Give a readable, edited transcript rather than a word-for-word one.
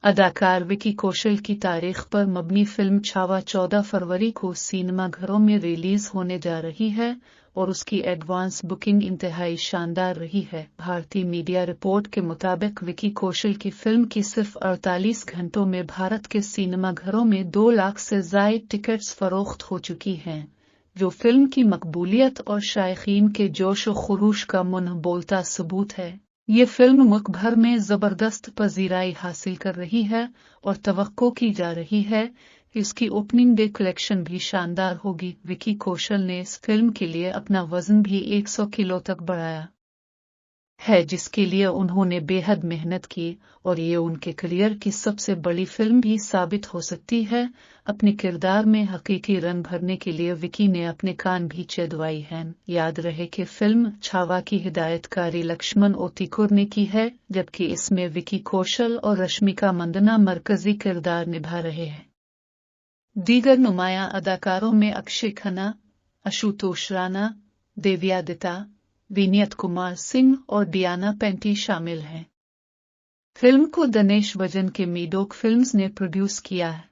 अदाकार विकी कौशल की तारीख पर मबनी फिल्म छावा 14 फरवरी को सिनेमाघरों में रिलीज होने जा रही है और उसकी एडवांस बुकिंग इंतहाई शानदार रही है। भारतीय मीडिया रिपोर्ट के मुताबिक विकी कौशल की फिल्म की सिर्फ 48 घंटों में भारत के सिनेमाघरों में 2 लाख से ज़ायद टिकट्स फरोख्त हो चुकी हैं, जो फिल्म की मकबूलियत और शायकीन के जोश व खुरूश का मुंह बोलता सबूत है। ये फिल्म मुल्क भर में जबरदस्त पजीराई हासिल कर रही है और तवक्को की जा रही है कि इसकी ओपनिंग डे कलेक्शन भी शानदार होगी। विकी कौशल ने इस फिल्म के लिए अपना वजन भी 100 किलो तक बढ़ाया है, जिसके लिए उन्होंने बेहद मेहनत की और ये उनके करियर की सबसे बड़ी फिल्म भी साबित हो सकती है। अपने किरदार में हकीकी रंग भरने के लिए विकी ने अपने कान भी चेदवाई हैं। याद रहे कि फिल्म छावा की हिदायतकारी लक्ष्मण ओतीकुर ने की है, जबकि इसमें विकी कौशल और रश्मिका मंदना मरकजी किरदार निभा रहे हैं। दीगर नुमायां अदाकारों में अक्षय खन्ना, आशुतोष राणा, देव्यादिता, विनीत कुमार सिंह और डियाना पेंटी शामिल हैं। फिल्म को दिनेश वजन के मीडोक फिल्म्स ने प्रोड्यूस किया है।